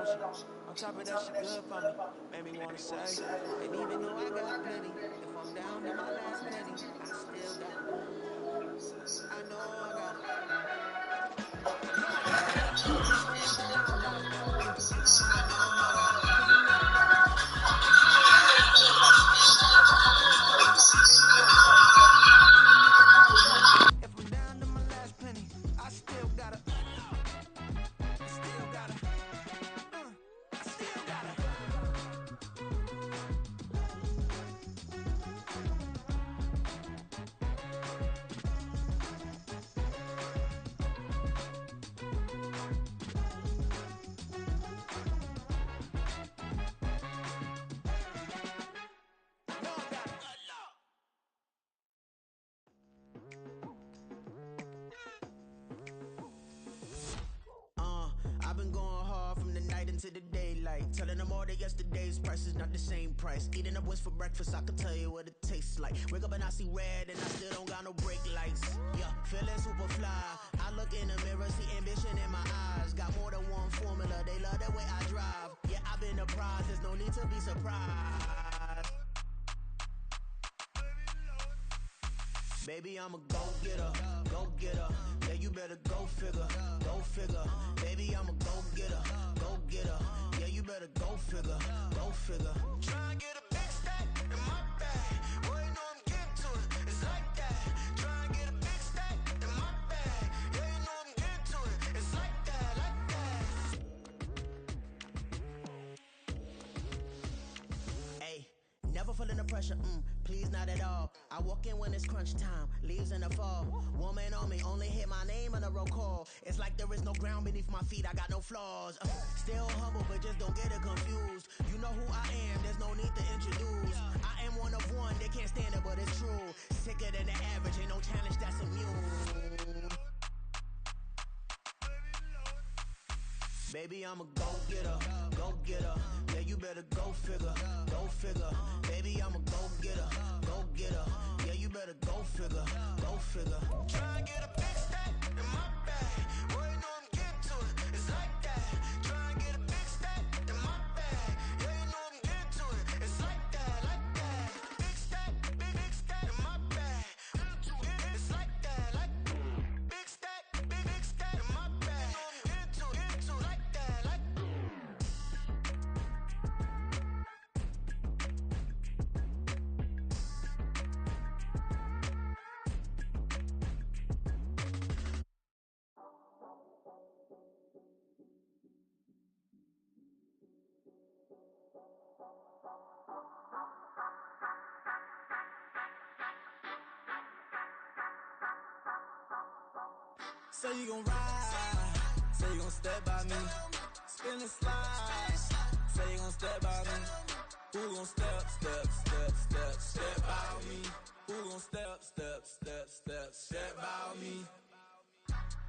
she. On top of that, she good for me. Made me wanna say, and even though I got plenty, if I'm down to my last penny, I still got. I know I got. I know I got. Just won't let you down though. I know I got. 'Cause you know, on top of that, she good for me. Made me wanna say, if I'm down to my last penny, I still gotta. Still gotta. I still gotta. Know I got. I've been going hard from the night into the daylight. Telling them all that yesterday's price is not the same price. Eating up what's for breakfast, I can tell you what it tastes like. Wake up and I see red and I still don't got no brake lights. Yeah, feeling super fly. I look in the mirror, see ambition in my eyes. Got more than one formula, they love the way I drive. Yeah, I've been a prize, there's no need to be surprised. Baby, I'm a go-getter, go-getter. Yeah, you better go figure, go figure. Baby, I'm a go-getter, go-getter. Yeah, you better go figure, go figure. Try and get a big stack in my bag. Boy, you know I'm getting to it, it's like that. Try and get a big stack in my bag. Yeah, you know I'm getting to it, it's like that, like that. Hey, never feeling the pressure, please not at all. I walk in when it's crunch time, leaves in the fall. Woman on me, only hit my name on a roll call. It's like there is no ground beneath my feet, I got no flaws. Still humble, but just don't get it confused. You know who I am, there's no need to introduce. I am one of one, they can't stand it, but it's true. Sicker than the average, ain't no challenge that's immune. Baby, I'm a go-getter, go-getter. Yeah, you better go figure, go figure. Baby, I'm a go-getter, go-getter. Yeah, you better go figure, go figure. Try and get a big stack in my bag. Boy, you know I'm getting to it, it's like that. Try and get a big stack in my bag. Yeah, you know I'm getting to it, it's like that, like that. Big stack, big stack in my bag. It's like that, like big stack, big stack in my bag. Into it, like that, like. Say you gon' ride, say you gon' step by me, spin and slide, say you gon' step by me, who gon' step by me, who gon' step by me.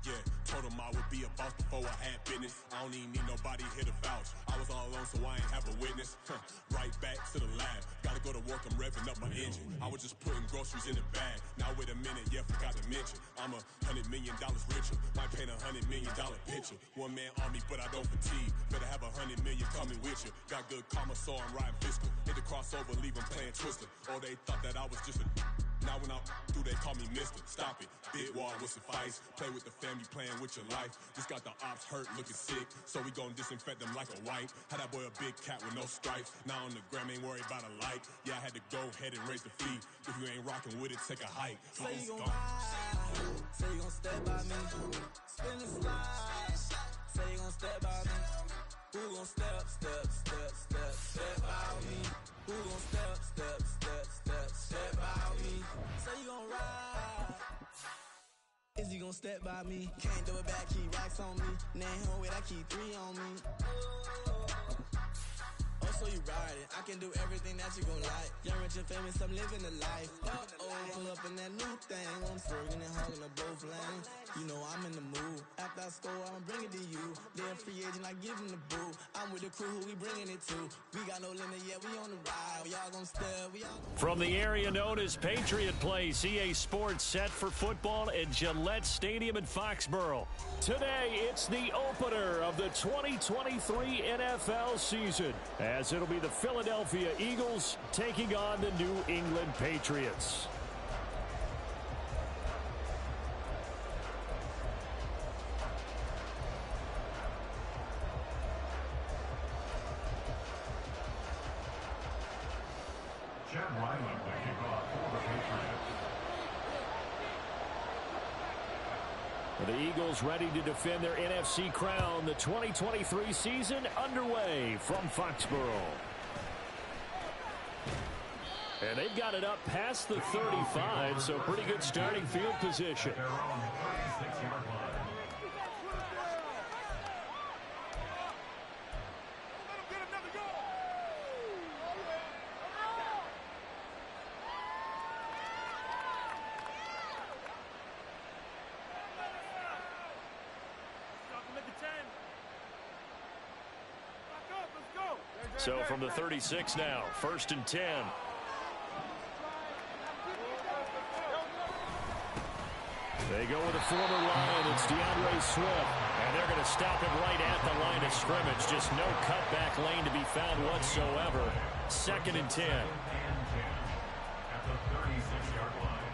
Yeah, told him I would be a boss before I had business. I don't even need nobody here to vouch. I was all alone, so I ain't have a witness. Right back to the lab. Gotta go to work, I'm revving up my engine. I was just putting groceries in the bag. Now wait a minute, yeah, forgot to mention. I'm $100 million richer. Might paint $100 million picture. One man army, but I don't fatigue. Better have 100 million coming with you. Got good karma, so I'm riding fiscal. Hit the crossover, leave them playing Twister. Oh, they thought that I was just a. Now when I do, they call me Mister. Stop it, big wall with suffice. Play with the family, playing with your life. Just got the ops hurt, looking sick. So we gon' disinfect them like a wipe. Had that boy a big cat with no stripes. Now on the gram, ain't worried about a light. Yeah, I had to go ahead and raise the fee. If you ain't rocking with it, take a hike. Say you gon' ride, say you gon' step by me, spin and slide, say you gon' step by me, who gon' step by me, who gon' step by me, say you gon' ride, is he gon' step by me, can't do it back, keep racks on me, name home with I keep 3 on me. Oh, so you ride it. I can do everything that you gon' like. Young, rich, and famous, I'm living the life. Uh-oh, pull up in that new thing. I'm swerving and hogging up both lanes. You know I'm in the mood. After I score, I'ma bring it to you. Then free agent, I give him the boo. I'm with the crew, who we bringing it to. We got no limit yet, we on the ride. Y'all gon' stare, we all gon'... From the area known as Patriot Place, EA Sports set for football at Gillette Stadium in Foxborough. Today, it's the opener of the 2023 NFL season, as it'll be the Philadelphia Eagles taking on the New England Patriots. The Eagles ready to defend their NFC crown. The 2023 season underway from Foxborough. And they've got it up past the 35, so pretty good starting field position. So from the 36 now, 1st and 10. They go with a former Lion. It's DeAndre Swift. And they're going to stop him right at the line of scrimmage. Just no cutback lane to be found whatsoever. 2nd and 10. At the 36-yard line.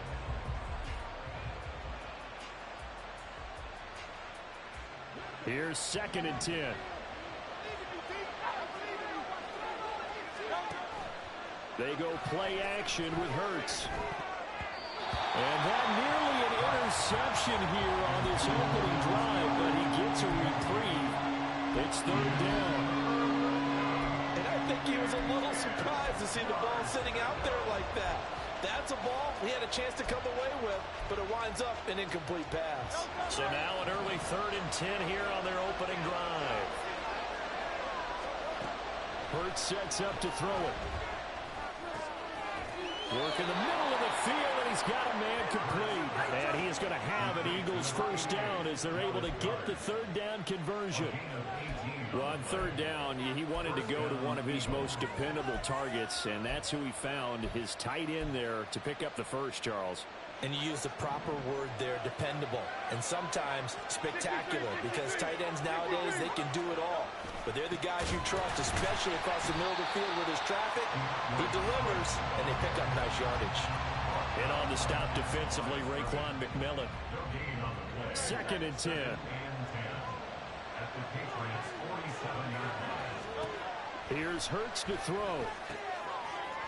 Here's 2nd and 10. They go play action with Hurts. And that nearly an interception here on this opening drive, but he gets a reprieve. It's 3rd down. And I think he was a little surprised to see the ball sitting out there like that. That's a ball he had a chance to come away with, but it winds up an incomplete pass. So now an early 3rd and 10 here on their opening drive. Hurts sets up to throw it. Work in the middle of the field, and he's got a man complete. And he is going to have an Eagles 1st down as they're able to get the 3rd down conversion. Well, on 3rd down, he wanted to go to one of his most dependable targets, and that's who he found, his tight end there, to pick up the first, Charles. And you use the proper word there, dependable, and sometimes spectacular, because tight ends nowadays, they can do it all. But they're the guys you trust, especially across the middle of the field where there's traffic. He delivers, and they pick up nice yardage. And on the stop defensively, Raekwon McMillan. 2nd and 10. Here's Hurts to throw.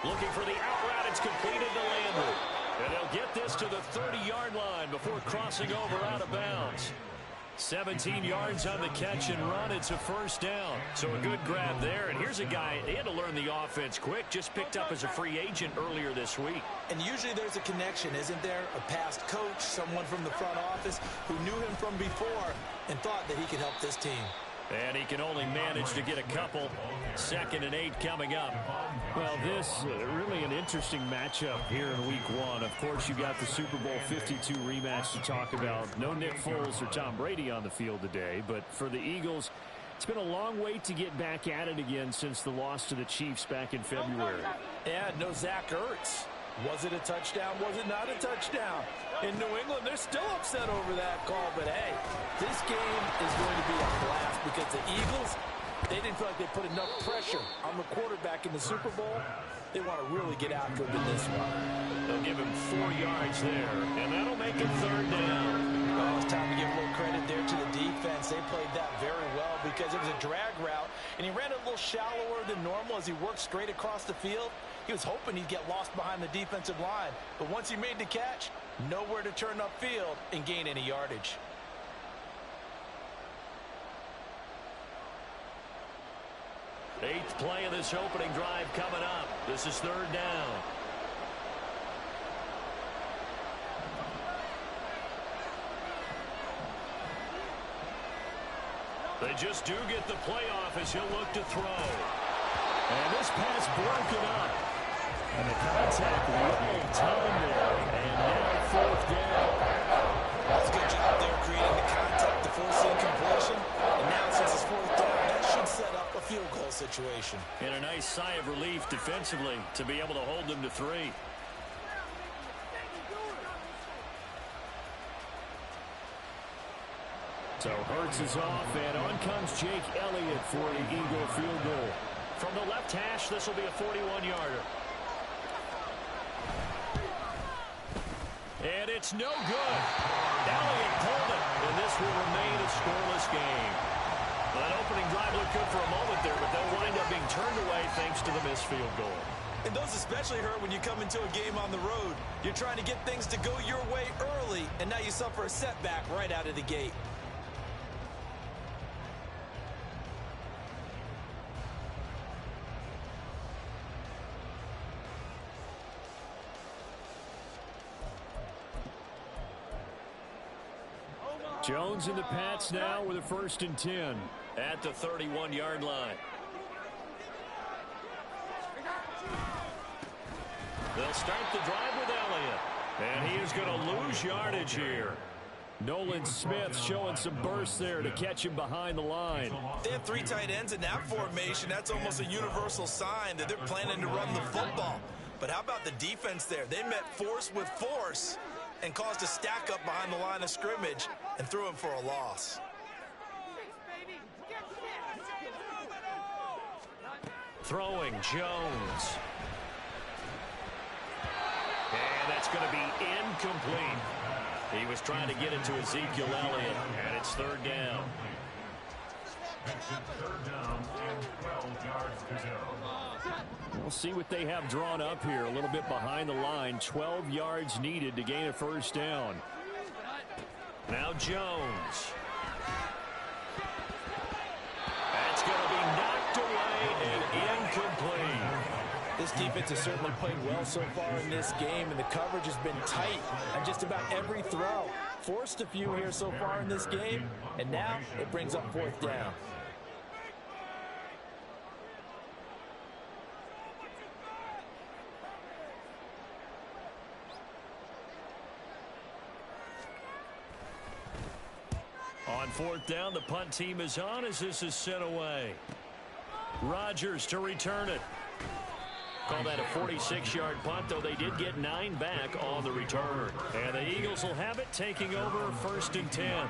Looking for the out route. It's completed to Landry. And they'll get this to the 30-yard line before crossing over out of bounds. 17 yards on the catch and run. It's a 1st down. So a good grab there. And here's a guy, they had to learn the offense quick. Just picked up as a free agent earlier this week. And usually there's a connection, isn't there? A past coach, someone from the front office who knew him from before and thought that he could help this team. And he can only manage to get a couple. 2nd and 8 coming up. Well, this really an interesting matchup here in week 1. Of course, you got the Super Bowl 52 rematch to talk about. No Nick Foles or Tom Brady on the field today. But for the Eagles, it's been a long wait to get back at it again since the loss to the Chiefs back in February. And no Zach Ertz. Was it a touchdown? Was it not a touchdown? In New England, they're still upset over that call. But, hey, this game is going to be a blast because the Eagles, they didn't feel like they put enough pressure on the quarterback in the Super Bowl. They want to really get after him in this one. They'll give him 4 yards there, and that'll make it 3rd down. Well, it's time to give a little credit there to the defense. They played that very well because it was a drag route, and he ran a little shallower than normal as he worked straight across the field. He was hoping he'd get lost behind the defensive line, but once he made the catch, nowhere to turn upfield and gain any yardage. Eighth play of this opening drive coming up. This is 3rd down. They just do get the playoff as he'll look to throw. And this pass broken up. And the contact little time there. And now 4th down. That's a good job there, forcing completion, and now since it's fourth down, that should set up a field goal situation. And a nice sigh of relief defensively to be able to hold them to 3. So Hurts is off, and on comes Jake Elliott for the Eagle field goal. From the left hash, this will be a 41-yarder. And it's no good. Elliott pulled it, and this will remain a scoreless game. That opening drive looked good for a moment there, but they'll wind up being turned away thanks to the missed field goal. And those especially hurt when you come into a game on the road. You're trying to get things to go your way early, and now you suffer a setback right out of the gate. Jones and the Pats now with a 1st and 10 at the 31-yard line. They'll start the drive with Elliott, and he is going to lose yardage here. Nolan Smith showing some burst there to catch him behind the line. They have 3 tight ends in that formation. That's almost a universal sign that they're planning to run the football. But how about the defense there? They met force with force and caused a stack up behind the line of scrimmage and threw him for a loss. Throwing Jones. And that's going to be incomplete. He was trying to get it to Ezekiel Elliott, and it's 3rd down. Third down and 12 yards to go. We'll see what they have drawn up here. A little bit behind the line. 12 yards needed to gain a 1st down. Now Jones. That's going to be knocked away and incomplete. This defense has certainly played well so far in this game, and the coverage has been tight on just about every throw. Forced a few here so far in this game, and now it brings up 4th down. On 4th down, the punt team is on as this is sent away. Rodgers to return it. Call that a 46-yard punt, though they did get 9 back on the return. And the Eagles will have it, taking over 1st and 10.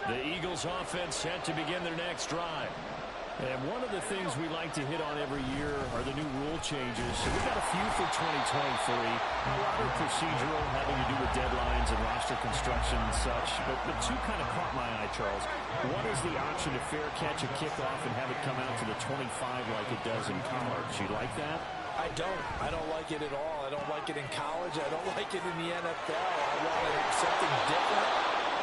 The Eagles offense set to begin their next drive. And one of the things we like to hit on every year are the new rule changes. So we've got a few for 2023. A lot are procedural, having to do with deadlines and roster construction and such. But 2 kind of caught my eye, Charles. One is the option to fair catch a kickoff and have it come out to the 25 like it does in college. You like that? I don't like it at all. I don't like it in college. I don't like it in the NFL. I wanted something different,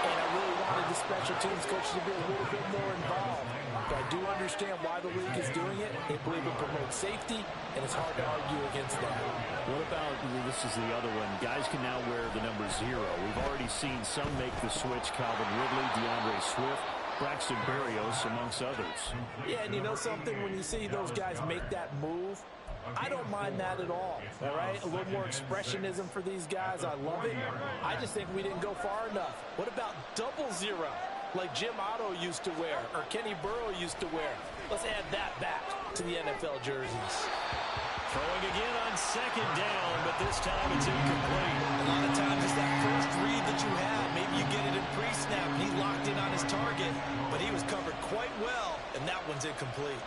and I really wanted the special teams coaches to be a little bit more involved. But I do understand why the league is doing it. They believe it promotes safety, and it's hard to argue against that. What about, this is the other one, guys can now wear the number 0. We've already seen some make the switch, Calvin Ridley, DeAndre Swift, Braxton Berrios, amongst others. Yeah, and you know something? When you see those guys make that move, I don't mind that at all right? A little more expressionism for these guys. I love it. I just think we didn't go far enough. What about 00, like Jim Otto used to wear or Kenny Burrow used to wear? Let's add that back to the NFL jerseys. Throwing again on 2nd down, but this time it's incomplete. A lot of times it's that first read that you have. Maybe you get it in pre-snap. He locked in on his target, but he was covered quite well, and that one's incomplete.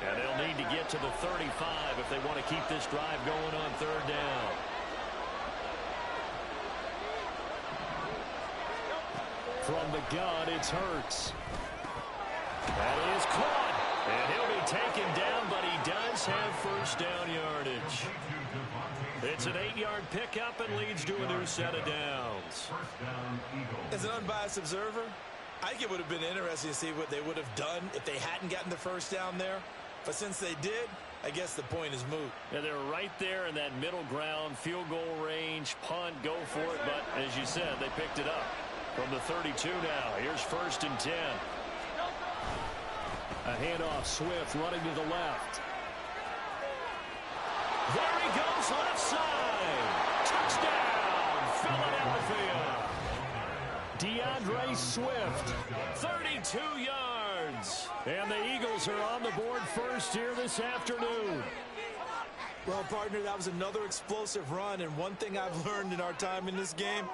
And they'll need to get to the 35 if they want to keep this drive going on 3rd down. From the gun, it's Hurts. That is caught. And he'll be taken down, but he does have 1st down yardage. It's an 8-yard pickup and leads to a new set of downs. As an unbiased observer, I think it would have been interesting to see what they would have done if they hadn't gotten the first down there. But since they did, I guess the point is moot. Yeah, they're right there in that middle ground, field goal range, punt, go for it. But as you said, they picked it up from the 32 now. Here's 1st and 10. A handoff, Swift running to the left. There he goes, left side. Touchdown, Philadelphia. DeAndre Swift, 32 yards. And the Eagles are on the board first here this afternoon. Well, partner, that was another explosive run. And one thing I've learned in our time in this game,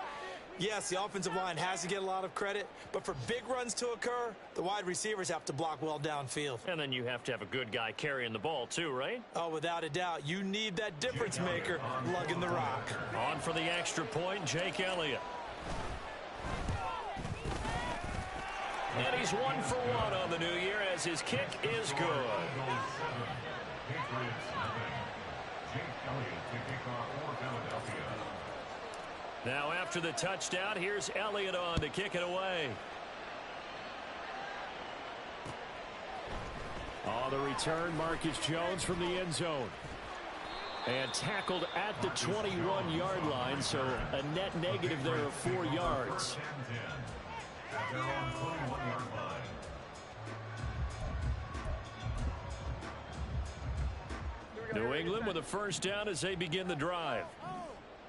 yes, the offensive line has to get a lot of credit, but for big runs to occur, the wide receivers have to block well downfield. And then you have to have a good guy carrying the ball too, right? Oh, without a doubt. You need that difference maker lugging the rock. On for the extra point, Jake Elliott. And he's 1 for 1 on the new year as his kick is good. Now after the touchdown, here's Elliott on to kick it away. On the return, Marcus Jones from the end zone. And tackled at the 21-yard line, so a net negative there of 4 yards. New England with a first down as they begin the drive.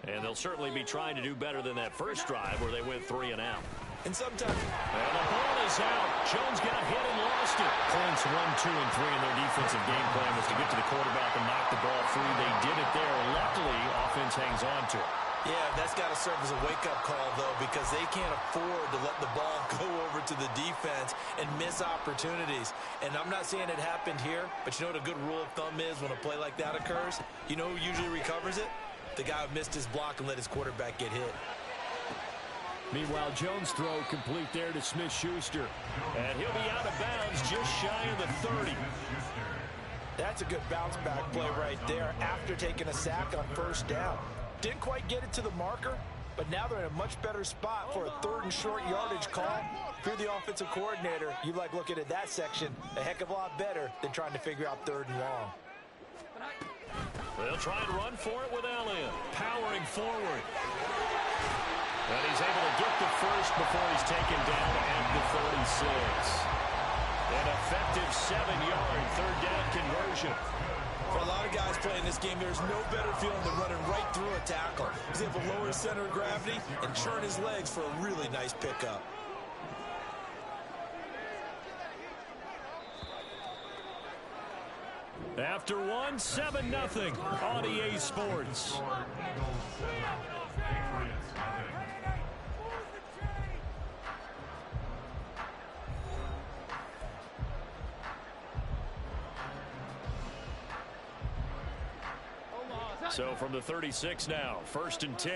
And they'll certainly be trying to do better than that first drive where they went 3 and out. And sometimes... And the ball is out. Jones got hit and lost it. Points 1, 2, and 3 in their defensive game plan was to get to the quarterback and knock the ball free. They did it there. Luckily, offense hangs on to it. Yeah, that's got to serve as a wake-up call, though, because they can't afford to let the ball go over to the defense and miss opportunities. And I'm not saying it happened here, but you know what a good rule of thumb is when a play like that occurs? You know who usually recovers it? The guy who missed his block and let his quarterback get hit. Meanwhile, Jones' throw complete there to Smith-Schuster. And he'll be out of bounds just shy of the 30. That's a good bounce-back play right there after taking a sack on first down. Didn't quite get it to the marker, but now they're in a much better spot for a 3rd and short yardage call. If you're the offensive coordinator, you like looking at that section a heck of a lot better than trying to figure out 3rd and long. They'll try and run for it with Elliott, powering forward. And he's able to get the first before he's taken down at the 36. An effective 7-yard 3rd down conversion. For a lot of guys playing this game, there's no better feeling than running right through a tackle. He's able to lower his center of gravity and churn his legs for a really nice pickup. After 1, 7-0 on EA Sports. So from the 36 now, 1st and 10.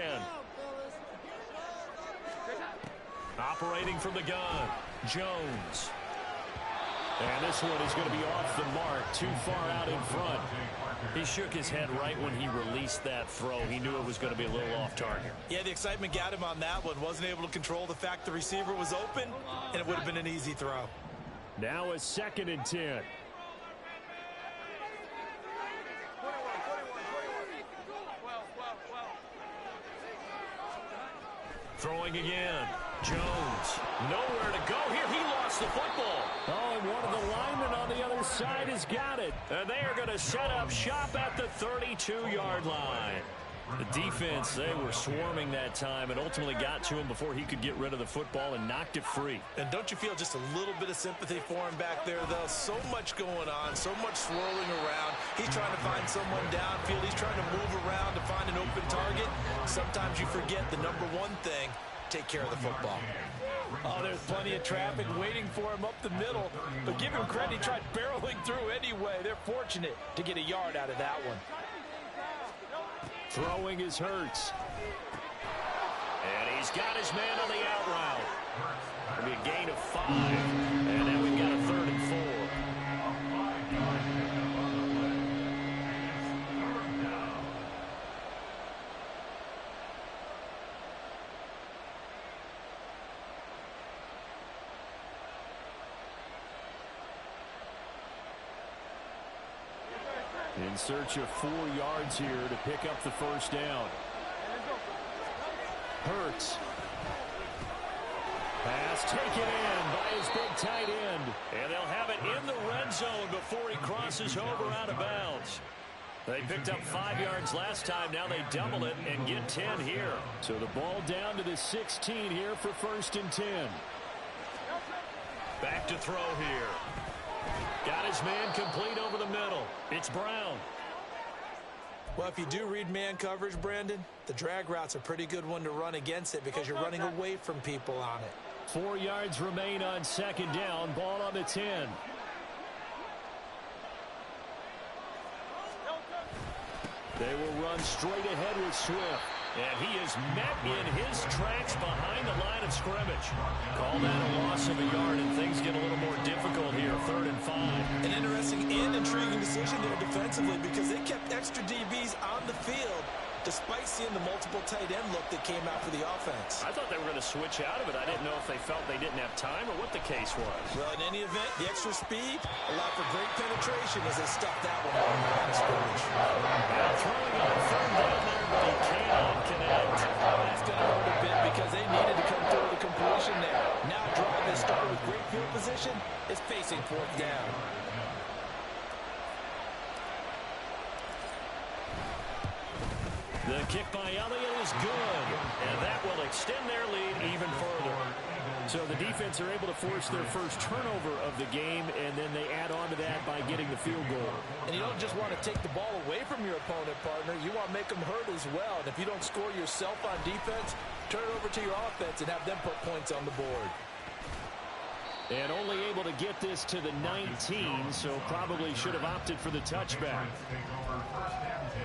Operating from the gun, Jones. And this one is going to be off the mark, too far out in front. He shook his head right when he released that throw. He knew it was going to be a little off target. Yeah, the excitement got him on that one. Wasn't able to control the fact the receiver was open, and it would have been an easy throw. Now a 2nd and 10. Throwing again. Jones. Nowhere to go here. He lost the football. Oh, and one of the linemen on the other side has got it. And they are going to set up shop at the 32-yard line. The defense, they were swarming that time and ultimately got to him before he could get rid of the football and knocked it free. And don't you feel just a little bit of sympathy for him back there, though? So much going on, so much swirling around. He's trying to find someone downfield. He's trying to move around to find an open target. Sometimes you forget the number one thing, take care of the football. Oh, there's plenty of traffic waiting for him up the middle. But give him credit, he tried barreling through anyway. They're fortunate to get a yard out of that one. Throwing is Hurts. And he's got his man on the out route. It'll be a gain of 5. And then we've got a 3rd and 4. In search of 4 yards here to pick up the first down. Hurts. Pass taken in by his big tight end. And they'll have it in the red zone before he crosses over out of bounds. They picked up 5 yards last time. Now they double it and get 10 here. So the ball down to the 16 here for 1st and 10. Back to throw here. Got his man complete over the middle. It's Brown. Well, if you do read man coverage, Brandon, the drag route's a pretty good one to run against it because you're running away from people on it. 4 yards remain on 2nd down. Ball on the 10. They will run straight ahead with Swift. And he is met in his tracks behind the line of scrimmage. Call that a loss of a yard, and things get a little more difficult here. 3rd and 5. An interesting and intriguing decision there defensively because they kept extra DBs on the field despite seeing the multiple tight end look that came out for the offense. I thought they were going to switch out of it. I didn't know if they felt they didn't have time or what the case was. Well, in any event, the extra speed allowed for great penetration as they stuffed that one on the line of scrimmage. Now throwing on 3rd down there, but he cannot connect. That's going to hurt a bit because they needed to come through with a completion there. Now drive that started with great field position is facing 4th down. The kick by Elliott is good, and that will extend their lead even further. So the defense are able to force their first turnover of the game, and then they add on to that by getting the field goal. And you don't just want to take the ball away from your opponent, partner. You want to make them hurt as well. And if you don't score yourself on defense, turn it over to your offense and have them put points on the board. And only able to get this to the 19, so probably should have opted for the touchback. Take over 1st and 10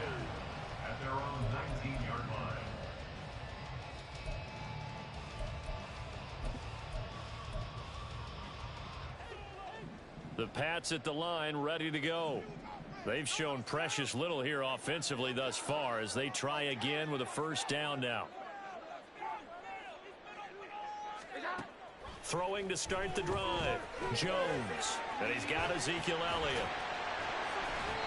at their own 19-yard line. The Pats at the line, ready to go. They've shown precious little here offensively thus far as they try again with a 1st down now. Throwing to start the drive. Jones. And he's got Ezekiel Elliott.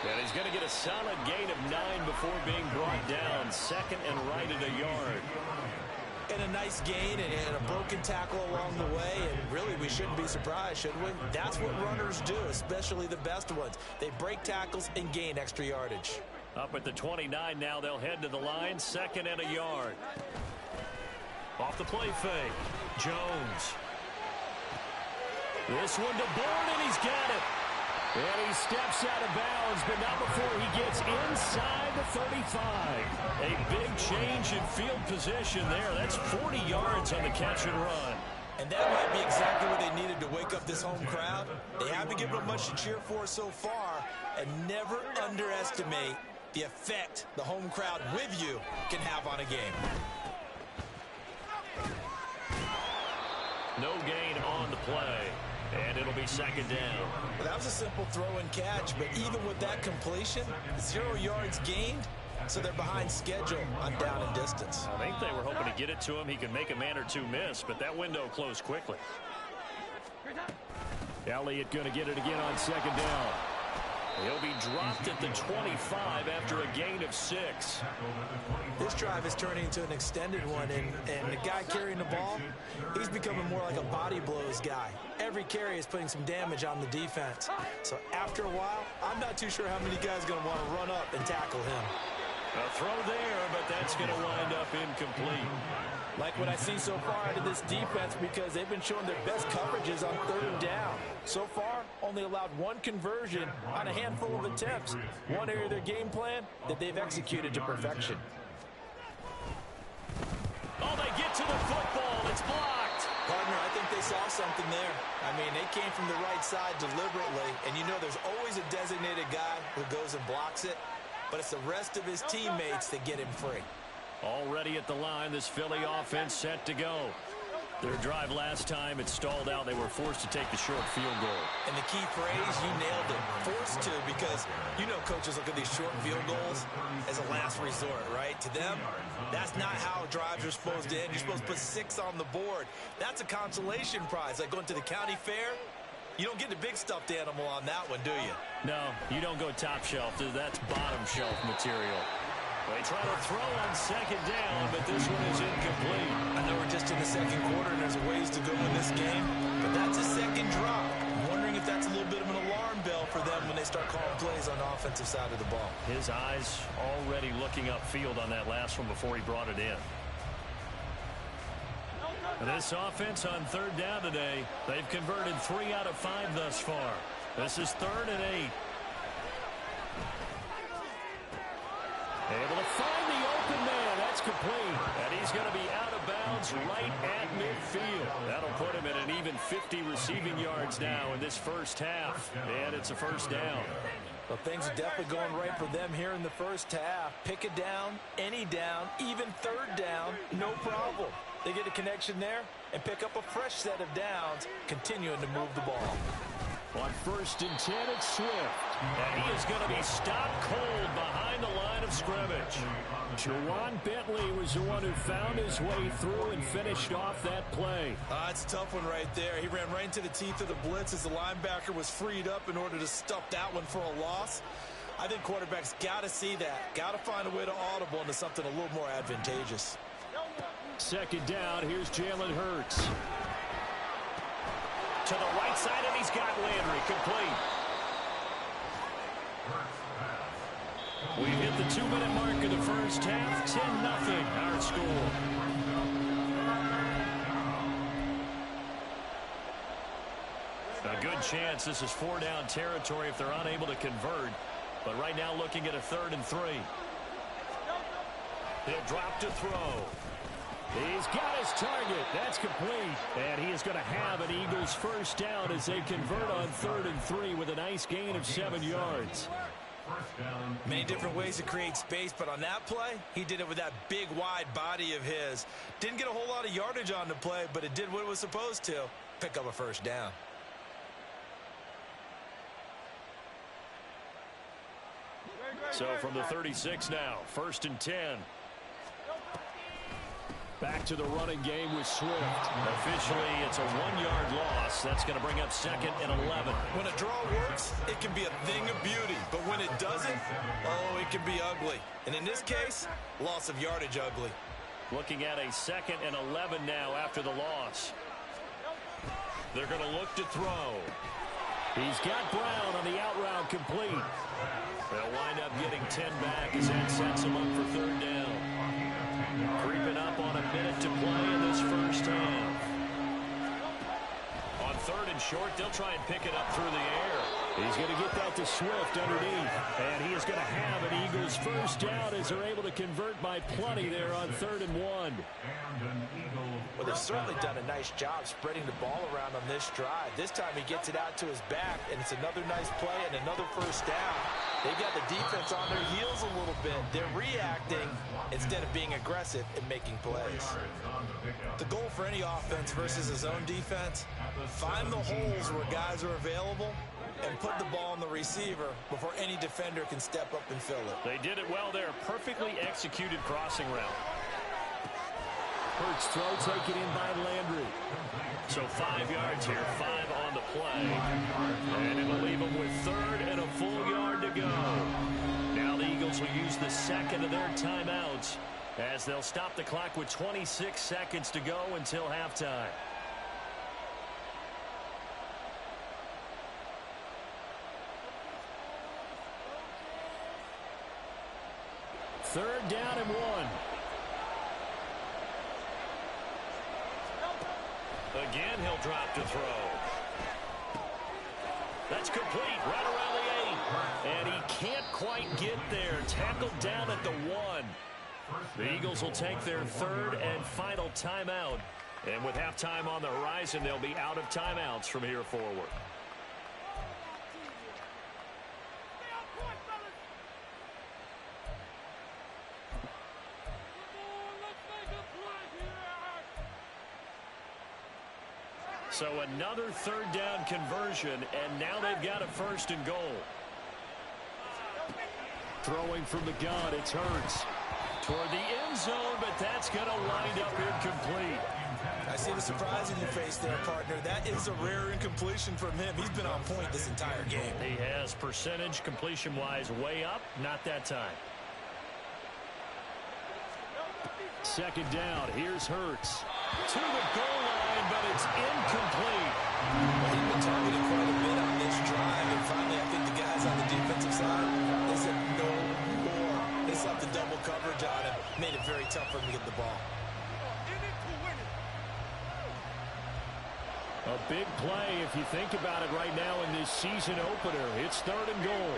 And he's going to get a solid gain of 9 before being brought down. 2nd and right at a yard. And a nice gain and a broken tackle along the way. And really, we shouldn't be surprised, should we? That's what runners do, especially the best ones. They break tackles and gain extra yardage. Up at the 29 now, they'll head to the line. 2nd and a yard. Off the play fake. Jones. This one to Bourne, and he's got it. And he steps out of bounds, but not before he gets inside the 35. A big change in field position there. That's 40 yards on the catch and run. And that might be exactly what they needed to wake up this home crowd. They haven't given them much to cheer for so far, and never underestimate the effect the home crowd with you can have on a game. No gain on the play. And it'll be 2nd down. Well, that was a simple throw and catch, but even with that completion, 0 yards gained, so they're behind schedule on down and distance. I think they were hoping to get it to him. He could make a man or two miss, but that window closed quickly. Elliott going to get it again on 2nd down. He'll be dropped at the 25 after a gain of 6. This drive is turning into an extended one, and the guy carrying the ball, he's becoming more like a body blows guy. Every carry is putting some damage on the defense. So after a while, I'm not too sure how many guys are going to want to run up and tackle him. A throw there, but that's going to wind up incomplete. Like what I've seen so far out of this defense because they've been showing their best coverages on 3rd down. So far, only allowed 1 conversion on a handful of attempts. One area of their game plan that they've executed to perfection. Oh, they get to the football. It's blocked. Partner, I think they saw something there. I mean, they came from the right side deliberately, and you know there's always a designated guy who goes and blocks it, but it's the rest of his teammates that get him free. Already at the line, this Philly offense set to go. Their drive last time, it stalled out. They were forced to take the short field goal. And the key phrase, you nailed it, forced to, because you know coaches look at these short field goals as a last resort, right? To them, that's not how drives are supposed to end. You're supposed to put 6 on the board. That's a consolation prize, like going to the county fair. You don't get the big stuffed animal on that one, do you? No, you don't go top shelf. That's bottom shelf material. They try to throw on second down, but this one is incomplete. I know we're just in the second quarter and there's a ways to go in this game, but that's a second drop. I'm wondering if that's a little bit of an alarm bell for them when they start calling plays on the offensive side of the ball. His eyes already looking upfield on that last one before he brought it in. This offense on third down today, they've converted 3 out of 5 thus far. This is 3rd and 8. Able to find the open man. That's complete. And he's going to be out of bounds right at midfield. That'll put him at an even 50 receiving yards now in this first half. And it's a first down. Well, things are definitely going right for them here in the first half. Pick it down, any down, even third down, no problem. They get a connection there and pick up a fresh set of downs, continuing to move the ball. On 1st and 10, it's Swift. And he is going to be stopped cold behind the line of scrimmage. Jawan Bentley was the one who found his way through and finished off that play. It's a tough one right there. He ran right into the teeth of the blitz as the linebacker was freed up in order to stuff that one for a loss. I think quarterbacks got to see that. Got to find a way to audible into something a little more advantageous. Second down, here's Jalen Hurts. To the right side, and he's got Landry complete. We've hit the 2-minute mark of the first half. 10-0 our score. A good chance this is 4-down territory if they're unable to convert. But right now looking at a 3rd and 3. He'll drop to throw. He's got his target. That's complete. And he is going to have an Eagles first down as they convert on 3rd and 3 with a nice gain of 7 yards. Many different ways to create space, but on that play, he did it with that big, wide body of his. Didn't get a whole lot of yardage on the play, but it did what it was supposed to. Pick up a first down. So from the 36 now, 1st and 10. Back to the running game with Swift. Officially, it's a 1-yard loss. That's going to bring up 2nd and 11. When a draw works, it can be a thing of beauty. But when it doesn't, oh, it can be ugly. And in this case, loss of yardage ugly. Looking at a 2nd and 11 now after the loss. They're going to look to throw. He's got Brown on the out route complete. They'll wind up getting 10 back as that sets him up for 3rd down. Creeping up on a minute to play in this first half. On 3rd and short, they'll try and pick it up through the air. He's going to get that to Swift underneath. And he is going to have an Eagles first down as they're able to convert by plenty there on 3rd and 1. Well, they've certainly done a nice job spreading the ball around on this drive. This time he gets it out to his back, and it's another nice play and another first down. They've got the defense on their heels a little bit. They're reacting instead of being aggressive and making plays. The goal for any offense versus a zone defense, find the holes where guys are available and put the ball on the receiver before any defender can step up and fill it. They did it well there. Perfectly executed crossing route. Hurts throw taken in by Landry. So 5 yards here, 5 on the play. And it'll leave them with 3rd and a full yard to go. Now the Eagles will use the 2nd of their timeouts as they'll stop the clock with 26 seconds to go until halftime. Third down and 1. Again, he'll drop to throw. That's complete, right around the 8. And he can't quite get there. Tackled down at the 1. The Eagles will take their 3rd and final timeout. And with halftime on the horizon, they'll be out of timeouts from here forward. So another 3rd down conversion, and now they've got a 1st and goal. Throwing from the gun, it's Hurts. Toward the end zone, but that's going to wind up incomplete. I see the surprise in your face there, partner. That is a rare incompletion from him. He's been on point this entire game. He has percentage completion-wise way up. Not that time. Second down. Here's Hurts. To the goal line, but it's incomplete. Well, he's been targeted quite a bit on this drive, and finally I think the guys on the defensive side, they said no more. They slapped the double coverage on him. Made it very tough for him to get the ball. A big play if you think about it right now in this season opener. It's 3rd and goal.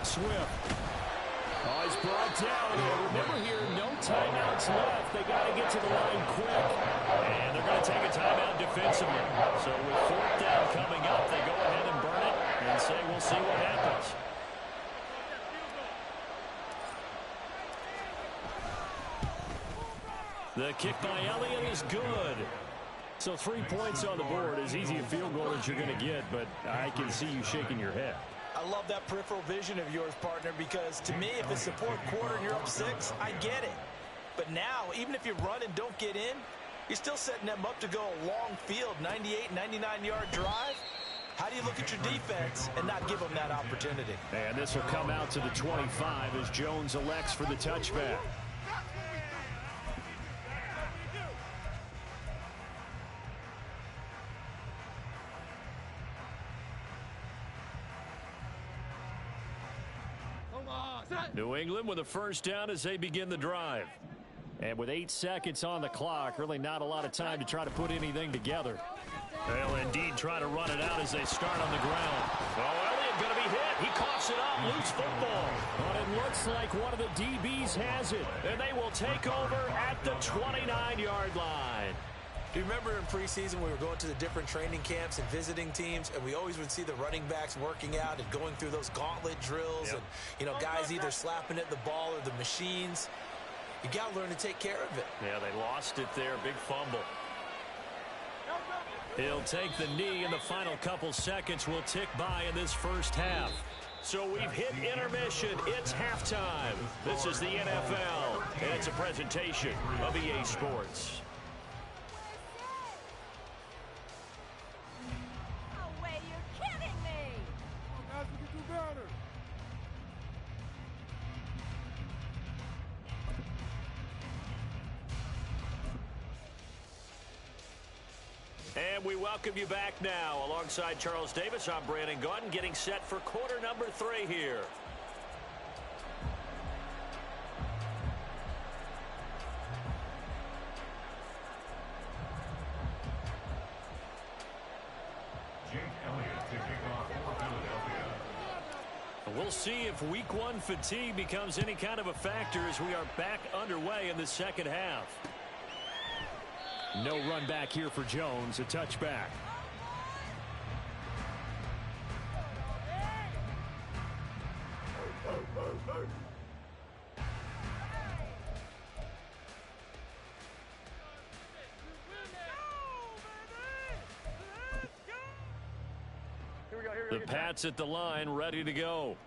Swift. Oh, he's brought down. Remember here, no timeouts left. They got to get to the line quick. And they're going to take a timeout defensively. So with 4th down coming up, they go ahead and burn it and say we'll see what happens. The kick by Elliott is good. So 3 points on the board, as easy a field goal as you're going to get, but I can see you shaking your head. I love that peripheral vision of yours, partner, because to me, if it's the 4th quarter and you're up 6, I get it. But now, even if you run and don't get in, you're still setting them up to go a long field, 98, 99-yard drive. How do you look at your defense and not give them that opportunity? And this will come out to the 25 as Jones elects for the touchback. New England with a first down as they begin the drive. And with 8 seconds on the clock, really not a lot of time to try to put anything together. They'll indeed try to run it out as they start on the ground. Oh, Elliott going to be hit. He coughs it up. Loose football. But it looks like one of the DBs has it. And they will take over at the 29-yard line. Do you remember in preseason we were going to the different training camps and visiting teams, and we always would see the running backs working out and going through those gauntlet drills, and, you know, guys either slapping at the ball or the machines. You got to learn to take care of it. Yeah, they lost it there. Big fumble. He'll take the knee, and the final couple seconds will tick by in this first half. So we've hit intermission. It's halftime. This is the NFL, and it's a presentation of EA Sports. And we welcome you back now. Alongside Charles Davis, I'm Brandon Gaudin, getting set for quarter number 3 here. Jake Elliott to kick off for Philadelphia. We'll see if week 1 fatigue becomes any kind of a factor as we are back underway in the second half. No run back here for Jones, a touchback. The Pats at the line, ready to go.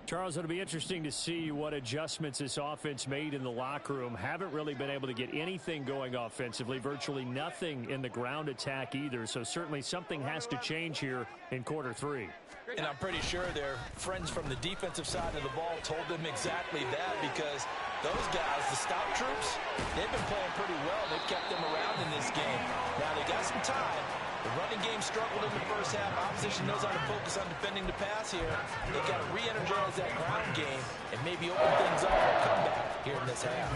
Charles, it'll be interesting to see what adjustments this offense made in the locker room. Haven't really been able to get anything going offensively, virtually nothing in the ground attack either. So certainly something has to change here in quarter 3. And I'm pretty sure their friends from the defensive side of the ball told them exactly that, because those guys, the scout troops, they've been playing pretty well. They've kept them around in this game. Now they got some time. The running game struggled in the first half. Opposition knows how to focus on defending the pass here. They've got to re-energize that ground game and maybe open things up for a comeback here in this half.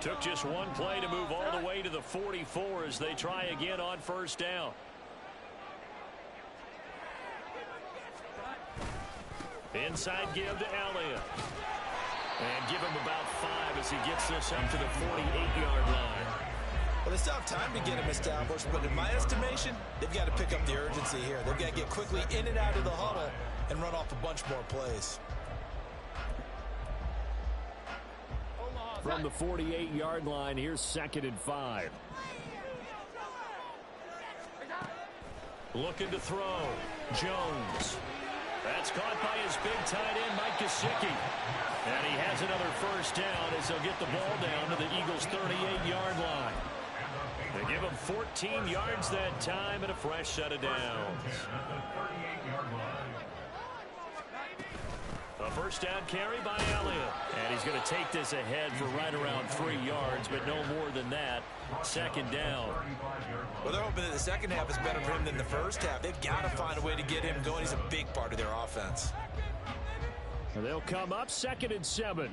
Took just one play to move all the way to the 44 as they try again on first down. Inside give to Elliott. And give him about 5 as he gets this up to the 48-yard line. Well, they still have time to get him established, but in my estimation, they've got to pick up the urgency here. They've got to get quickly in and out of the huddle and run off a bunch more plays. From the 48-yard line, here's 2nd and 5. Looking to throw. Jones. That's caught by his big tight end, Mike Gesicki. And he has another first down as they'll get the ball down to the Eagles' 38-yard line. They give him 14 yards that time and a fresh set of downs. A first down carry by Elliott. And he's going to take this ahead for right around 3 yards, but no more than that. Second down. Well, they're hoping that the second half is better for him than the first half. They've got to find a way to get him going. He's a big part of their offense. They'll come up 2nd and 7.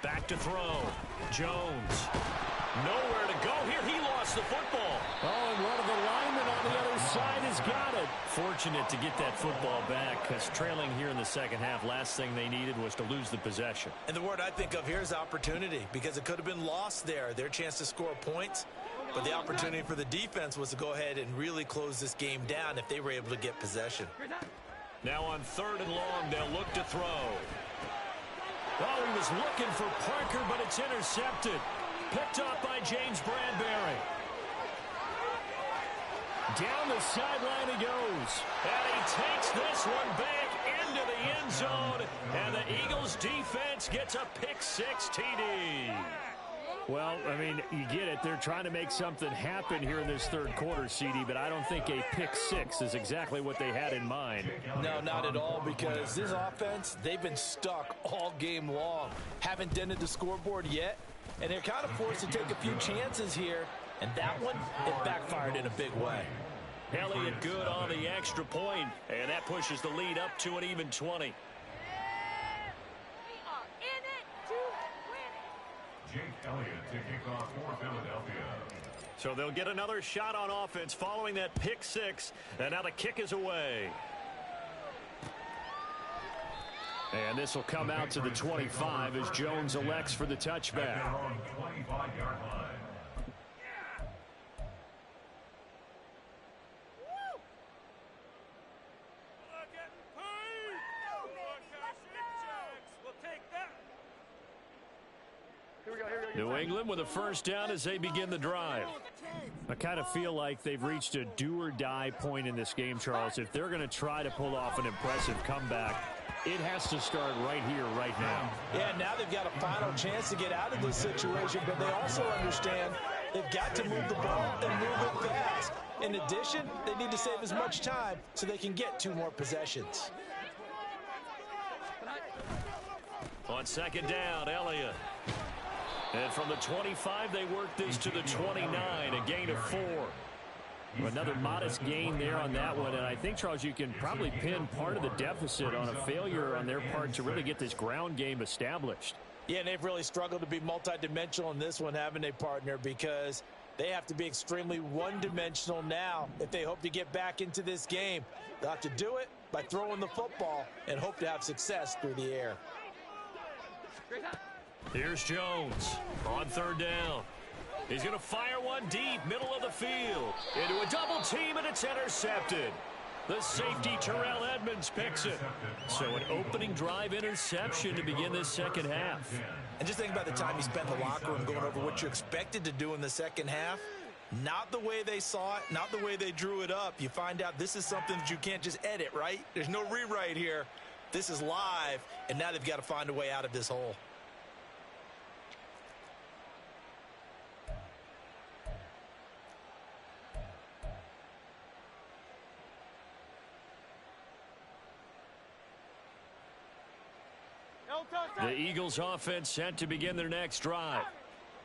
Back to throw. Jones. Nowhere to go here. He lost the football. Oh, and one of the linemen on the other side has got it. Fortunate to get that football back because trailing here in the second half, last thing they needed was to lose the possession. And the word I think of here is opportunity because it could have been lost there. Their chance to score points. But the opportunity for the defense was to go ahead and really close this game down if they were able to get possession. Now on 3rd and long, they'll look to throw. Oh, he was looking for Parker, but it's intercepted. Picked off by James Bradbury. Down the sideline he goes. And he takes this one back into the end zone. And the Eagles defense gets a pick-6 TD. Well, I mean, you get it. They're trying to make something happen here in this third quarter, CD, but I don't think a pick-6 is exactly what they had in mind. No, not at all, because this offense, they've been stuck all game long. Haven't dented the scoreboard yet, and they're kind of forced to take a few chances here, and that one, it backfired in a big way. Elliott good on the extra point, and that pushes the lead up to an even 20. Jake Elliott to kick off for Philadelphia. So they'll get another shot on offense following that pick-6, and now the kick is away. And this will come out to the 25 as Jones elects for the touchback. At their own 25-yard line. New England with a first down as they begin the drive. I kind of feel like they've reached a do-or-die point in this game, Charles. If they're going to try to pull off an impressive comeback, it has to start right here, right now. Yeah, now they've got a final chance to get out of this situation, but they also understand they've got to move the ball and move it fast. In addition, they need to save as much time so they can get 2 more possessions. On second down, Elliott. And from the 25, they work this to the 29, a gain of 4. Another modest gain there on that one, and I think, Charles, you can probably pin part of the deficit on a failure on their part to really get this ground game established. Yeah, and they've really struggled to be multidimensional in this one, haven't they, partner, because they have to be extremely one-dimensional now if they hope to get back into this game. They'll have to do it by throwing the football and hope to have success through the air. Here's Jones on third down. He's going to fire one deep, middle of the field. Into a double team, and it's intercepted. The safety, Terrell Edmonds, picks it. So an opening drive interception to begin this second half. And just think about the time you spent in the locker room going over what you expected to do in the second half. Not the way they saw it, not the way they drew it up. You find out this is something that you can't just edit, right? There's no rewrite here. This is live, and now they've got to find a way out of this hole. The Eagles offense set to begin their next drive.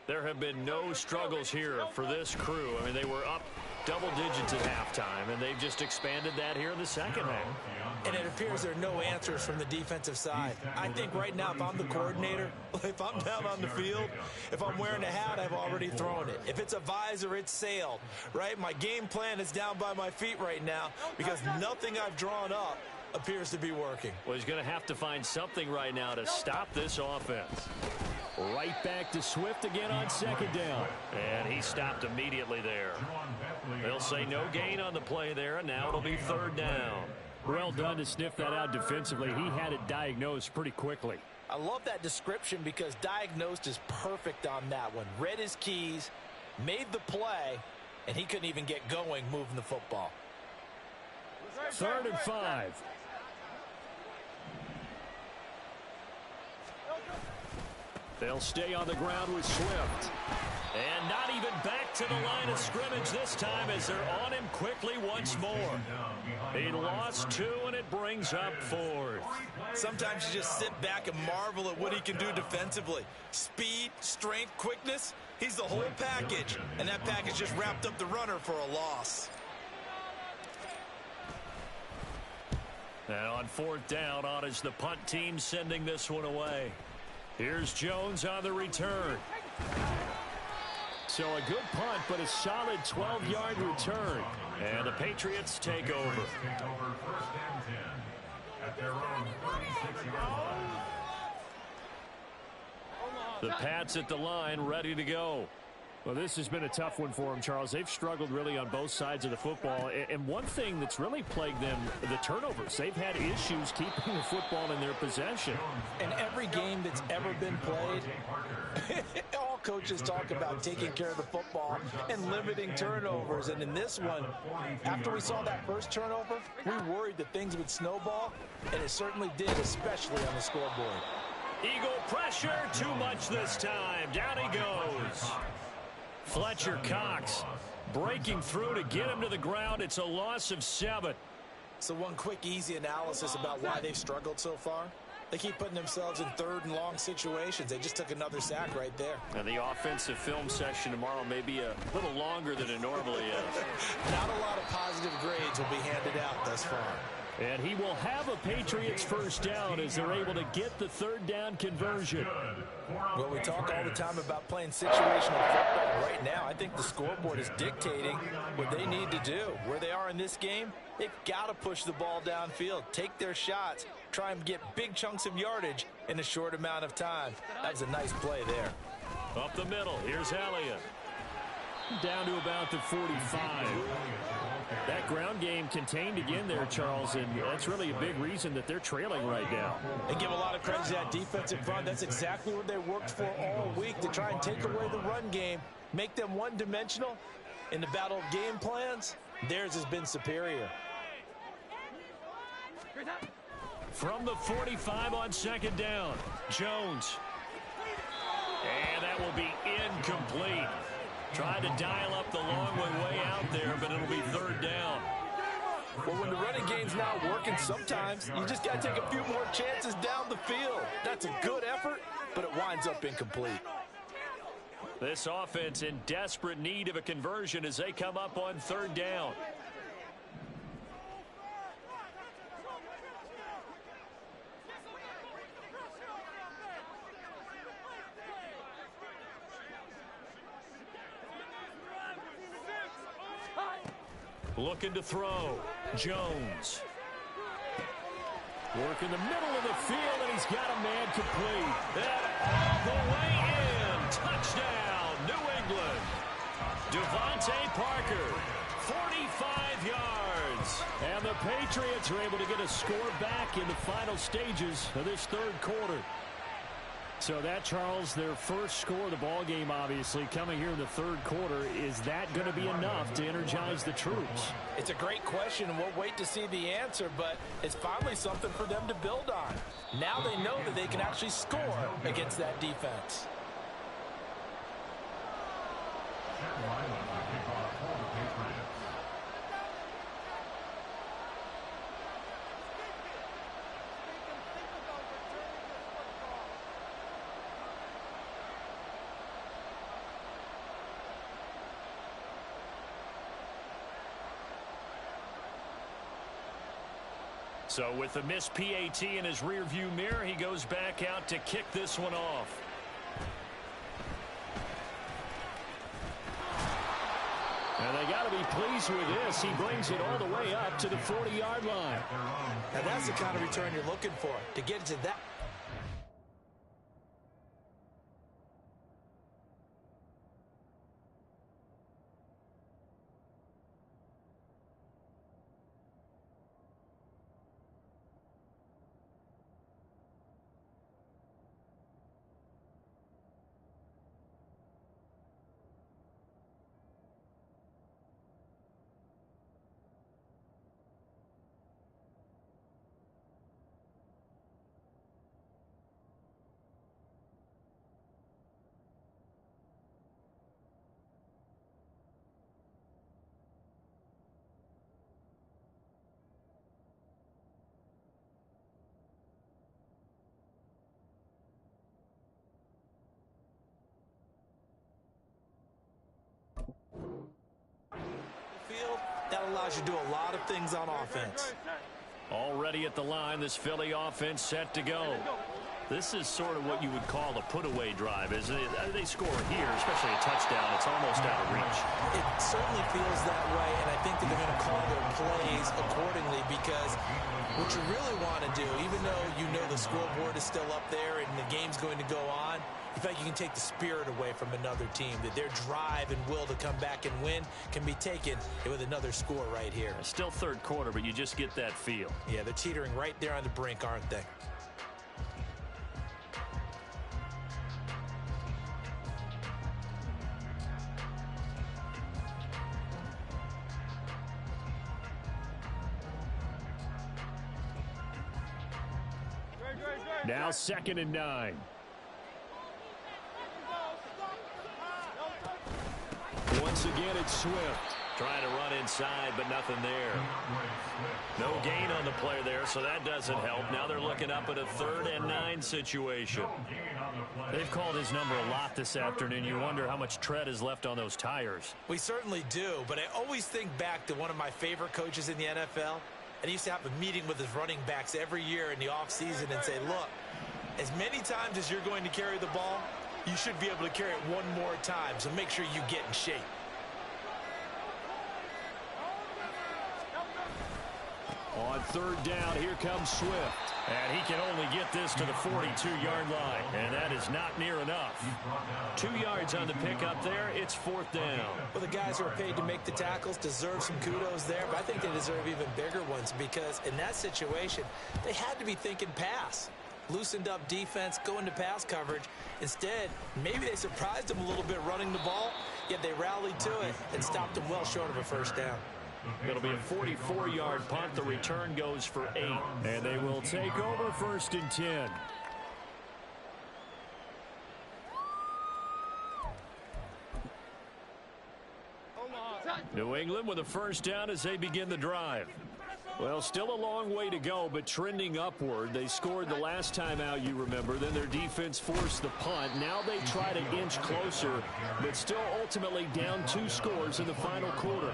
There have been no struggles here for this crew. I mean, they were up double digits at halftime, and they've just expanded that here in the second half. And it appears there are no answers from the defensive side. I think right now, if I'm the coordinator, if I'm down on the field, if I'm wearing a hat, I've already thrown it. If it's a visor, it's sailed, right? My game plan is down by my feet right now because nothing I've drawn up appears to be working. Well, he's going to have to find something right now to stop this offense. Right back to Swift again on second down. And he stopped immediately there. They'll say no gain on the play there, and now it'll be third down. Well done to sniff that out defensively. He had it diagnosed pretty quickly. I love that description because diagnosed is perfect on that one. Read his keys, made the play, and he couldn't even get going moving the football. 3rd and 5. They'll stay on the ground with Swift. And not even back to the line of scrimmage this time as they're on him quickly once more. He lost 2, and it brings up 4th. Sometimes you just sit back and marvel at what he can do defensively. Speed, strength, quickness, he's the whole package. And that package just wrapped up the runner for a loss. And on 4th down, on is the punt team sending this one away. Here's Jones on the return. So a good punt, but a solid 12-yard return. And the Patriots take over. Take over 1st and 10 at their own 36-yard line. The Pats at the line, ready to go. Well, this has been a tough one for them, Charles. They've struggled really on both sides of the football. And one thing that's really plagued them, the turnovers. They've had issues keeping the football in their possession. In every game that's ever been played, all coaches talk about taking care of the football and limiting turnovers. And in this one, after we saw that first turnover, we worried that things would snowball, and it certainly did, especially on the scoreboard. Eagle pressure, too much this time. Down he goes. Fletcher Cox breaking through to get him to the ground. It's a loss of 7. So one quick, easy analysis about why they've struggled so far. They keep putting themselves in 3rd and long situations. They just took another sack right there. And the offensive film session tomorrow may be a little longer than it normally is. Not a lot of positive grades will be handed out thus far. And he will have a Patriots 1st down as they're able to get the 3rd down conversion. Well, we talk all the time about playing situational football. Right now, I think the scoreboard is dictating what they need to do. Where they are in this game, they've got to push the ball downfield, take their shots, try and get big chunks of yardage in a short amount of time. That was a nice play there. Up the middle, here's Elliott. Down to about the 45. That ground game contained again there, Charles, and that's really a big reason that they're trailing right now. They give a lot of credit to that defensive front. That's exactly what they worked for all week, to try and take away the run game, make them one-dimensional. In the battle of game plans, theirs has been superior. From the 45 on 2nd down, Jones. And that will be incomplete. Tried to dial up the long way out there, but it'll be 3rd down. Well, when the running game's not working, sometimes you just got to take a few more chances down the field. That's a good effort, but it winds up incomplete. This offense in desperate need of a conversion as they come up on 3rd down. Looking to throw. Jones. Work in the middle of the field, and he's got a man complete. And all the way in. Touchdown, New England. Devontae Parker, 45 yards. And the Patriots are able to get a score back in the final stages of this 3rd quarter. So that, Charles, their first score of the ball game, obviously, coming here in the 3rd quarter. Is that going to be enough to energize the troops? It's a great question, and we'll wait to see the answer, but it's finally something for them to build on. Now they know that they can actually score against that defense. So with the missed PAT in his rearview mirror, he goes back out to kick this one off. And they got to be pleased with this. He brings it all the way up to the 40-yard line. Now that's the kind of return you're looking for, to get to that. That allows you to do a lot of things on offense. Already at the line, this Philly offense set to go. This is sort of what you would call a put-away drive, isn't it? They score here, especially a touchdown. It's almost out of reach. It certainly feels that way, and I think that they're going to call their plays accordingly because what you really want to do, even though you know the scoreboard is still up there and the game's going to go on, in fact, you can take the spirit away from another team, that their drive and will to come back and win can be taken with another score right here. Still third quarter, but you just get that feel. Yeah, they're teetering right there on the brink, aren't they? Now 2nd and 9. Once again, it's Swift. Trying to run inside, but nothing there. No gain on the play there, so that doesn't help. Now they're looking up at a 3rd and 9 situation. They've called his number a lot this afternoon. You wonder how much tread is left on those tires. We certainly do, but I always think back to one of my favorite coaches in the NFL. And he used to have a meeting with his running backs every year in the offseason and say, look, as many times as you're going to carry the ball, you should be able to carry it one more time, so make sure you get in shape. On 3rd down, here comes Swift. And he can only get this to the 42-yard line. And that is not near enough. 2 yards on the pickup there. It's 4th down. Well, the guys who are paid to make the tackles deserve some kudos there, but I think they deserve even bigger ones because in that situation, they had to be thinking pass. Loosened up defense, going to pass coverage. Instead, maybe they surprised them a little bit running the ball, yet they rallied to it and stopped them well short of a 1st down. It'll be a 44-yard punt. The return goes for 8. And they will take over 1st and 10. New England with a 1st down as they begin the drive. Well, still a long way to go, but trending upward. They scored the last time out, you remember. Then their defense forced the punt. Now they try to inch closer, but still ultimately down 2 scores in the final quarter.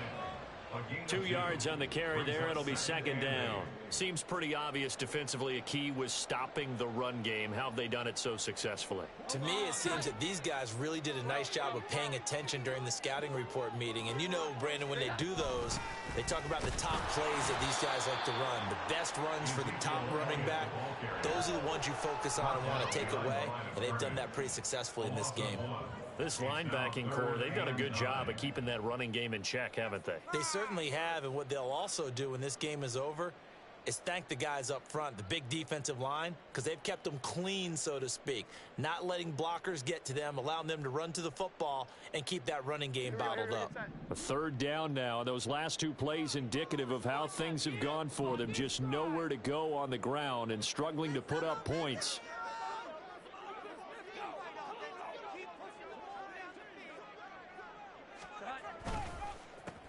2 yards on the carry there. It'll be 2nd down. Seems pretty obvious defensively a key was stopping the run game. How have they done it so successfully? To me, it seems that these guys really did a nice job of paying attention during the scouting report meeting. And you know, Brandon, when they do those, they talk about the top plays that these guys like to run. The best runs for the top running back, those are the ones you focus on and want to take away. And they've done that pretty successfully in this game. This linebacking core, they've done a good job of keeping that running game in check, haven't they? They certainly have, and what they'll also do when this game is over is thank the guys up front, the big defensive line, because they've kept them clean, so to speak, not letting blockers get to them, allowing them to run to the football and keep that running game bottled up. A 3rd down now. Those last 2 plays indicative of how things have gone for them. Just nowhere to go on the ground and struggling to put up points.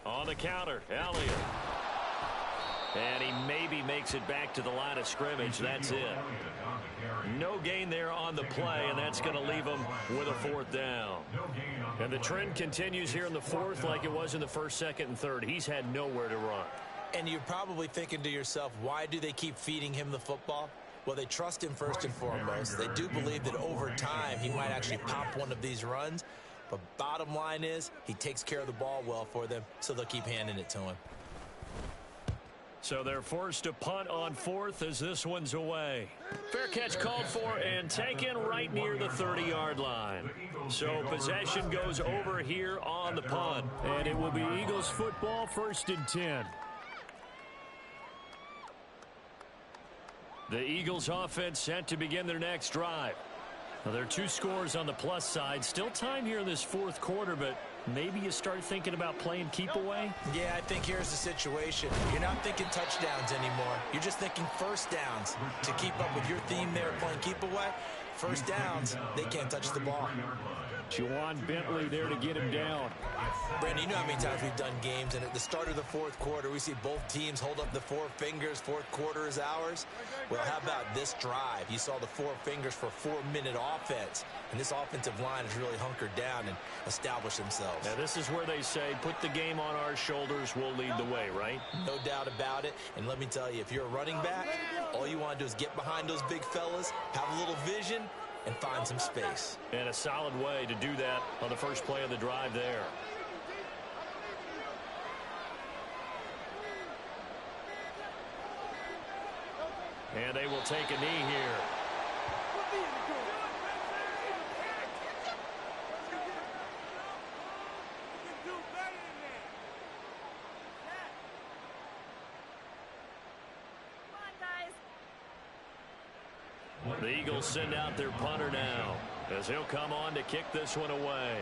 On the counter, Elliott. And he maybe makes it back to the line of scrimmage. That's it. No gain there on the play, and that's going to leave him with a 4th down. And the trend continues here in the 4th like it was in the 1st, 2nd, and 3rd. He's had nowhere to run. And you're probably thinking to yourself, why do they keep feeding him the football? Well, they trust him first and foremost. They do believe that over time he might actually pop one of these runs. But bottom line is he takes care of the ball well for them, so they'll keep handing it to him. So they're forced to punt on 4th as this one's away. Fair catch called for and taken right near the 30-yard line. So possession goes over here on the punt. And it will be Eagles football, 1st and 10. The Eagles offense set to begin their next drive. Now, there are 2 scores on the plus side. Still time here in this 4th quarter, but maybe you start thinking about playing keep away? Yeah, I think here's the situation. You're not thinking touchdowns anymore. You're just thinking 1st downs. To keep up with your theme there, playing keep away, 1st downs, they can't touch the ball. Juwan Bentley there to get him down. Brandon, you know how many times we've done games, and at the start of the fourth quarter, we see both teams hold up the four fingers, fourth quarter is ours. Well, how about this drive? You saw the four fingers for a 4-minute offense, and this offensive line has really hunkered down and established themselves. Now, this is where they say, put the game on our shoulders, we'll lead the way, right? No doubt about it, and let me tell you, if you're a running back, all you want to do is get behind those big fellas, have a little vision, and find some space. And a solid way to do that on the first play of the drive there. And they will take a knee here. The Eagles send out their punter now, as he'll come on to kick this one away.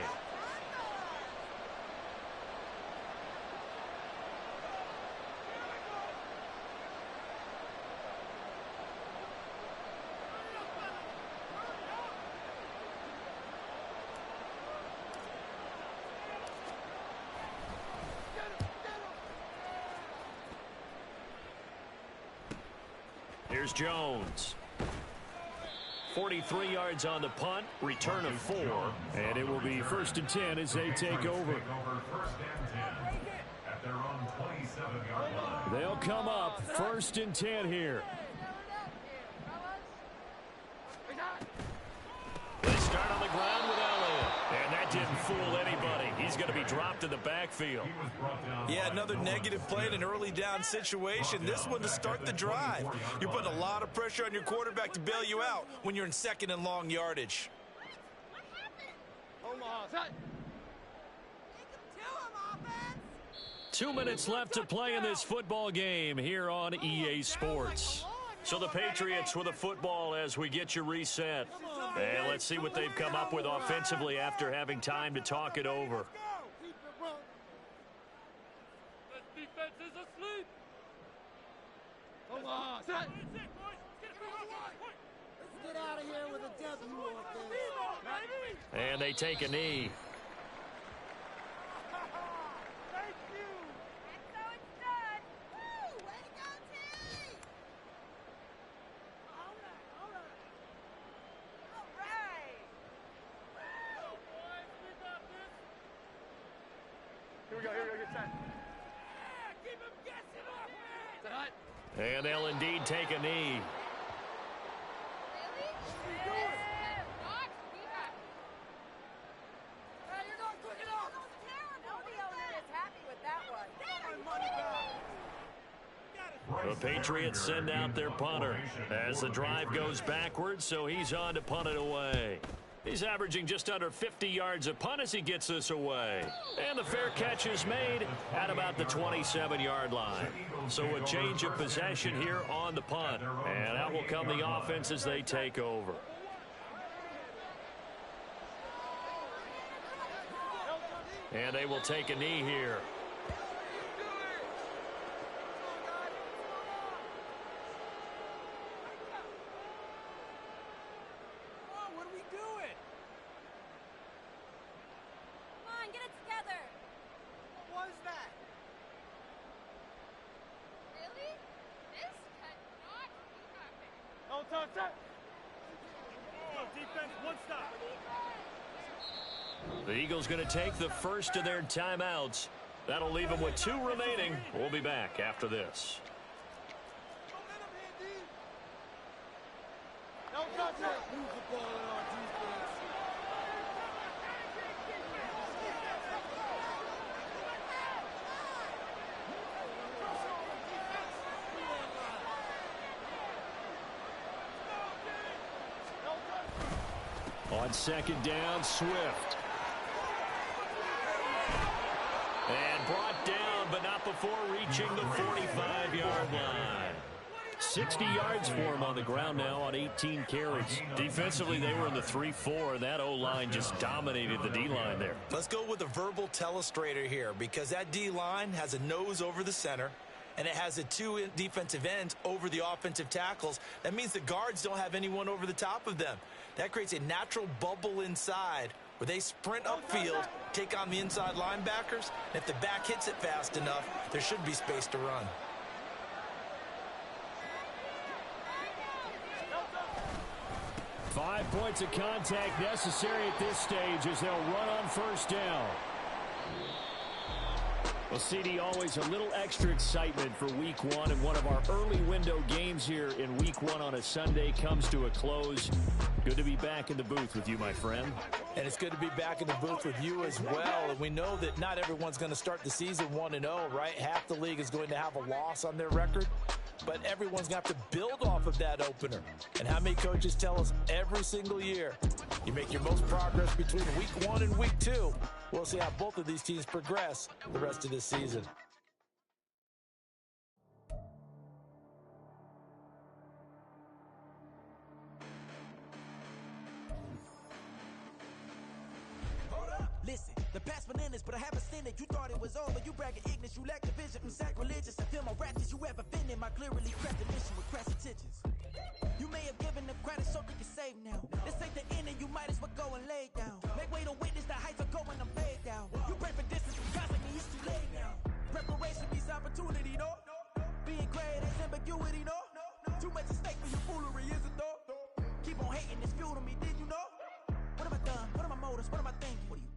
Here's Jones. 43 yards on the punt, return of 4, and it will be 1st and 10 as they take over. At their own 27-yard line. They'll come up 1st and 10 here. They start on the ground with Elliott, and that didn't fool anybody. He's going to be dropped in the backfield. Yeah, another negative play in an early down situation. This one to start the drive. You're putting a lot of pressure on your quarterback to bail you out when you're in 2nd and long yardage. 2 minutes left to play in this football game here on EA Sports. So the Patriots with a football as we get you reset. And let's see what they've come up with offensively after having time to talk it over. Defense is asleep. Come on. Let's get out of here with a W on this. And they take a knee. Thank you. And so it's done. Woo! Way to go, team! All right. All right. Go, boys. We got this. Here we go. Get set. Yeah, keep him guessing off, man. And they'll indeed take a knee. The Patriots send out their punter as the drive goes backwards, so he's on to punt it away. He's averaging just under 50 yards a punt as he gets this away. And the fair catch is made at about the 27-yard line. So a change of possession here on the punt. And out will come the offense as they take over. And they will take a knee here. The Eagles going to take the first of their timeouts. That'll leave them with 2 remaining. We'll be back after this. On 2nd down, Swift. And brought down, but not before reaching the 45-yard line. 60 yards for him on the ground now on 18 carries. Defensively, they were in the 3-4, and that O-line just dominated the D-line there. Let's go with a verbal telestrator here, because that D-line has a nose over the center, and it has the 2 defensive ends over the offensive tackles. That means the guards don't have anyone over the top of them. That creates a natural bubble inside where they sprint upfield, take on the inside linebackers, and if the back hits it fast enough, there should be space to run. Five points of contact necessary at this stage as they'll run on first down. Well, CD, always a little extra excitement for Week 1, and one of our early window games here in Week 1 on a Sunday comes to a close. Good to be back in the booth with you, my friend. And it's good to be back in the booth with you as well. And we know that not everyone's going to start the season 1-0, right? Half the league is going to have a loss on their record. But everyone's going to have to build off of that opener. And how many coaches tell us every single year, you make your most progress between Week 1 and Week 2. We'll see how both of these teams progress the rest of this season. Listen, the past bananas, but I haven't seen it. You thought it was over. You bragging ignorance, you lack the vision. I'm sacrilegious. I feel my ratchets. You ever been in my clearly crafted mission with crass intentions. You may have given the credit so you can save now. This ain't the end and you might as well go and lay down. Make way to witness the heights are going, I'm laid down. You pray for distance from God's like it's too late now. Preparation means opportunity, no? Being great is ambiguity, no? Too much at stake for your foolery, is it though? Keep on hating, it's fuel to me, did you know? What have I done? What are my motives? What am I thinking? What do you think?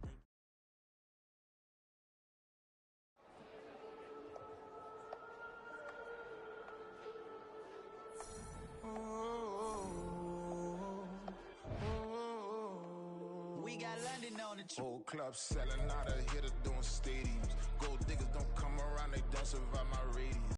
We got London on the Whole club selling out of hitter doing stadiums. Gold diggers don't come around, they don't survive my radius.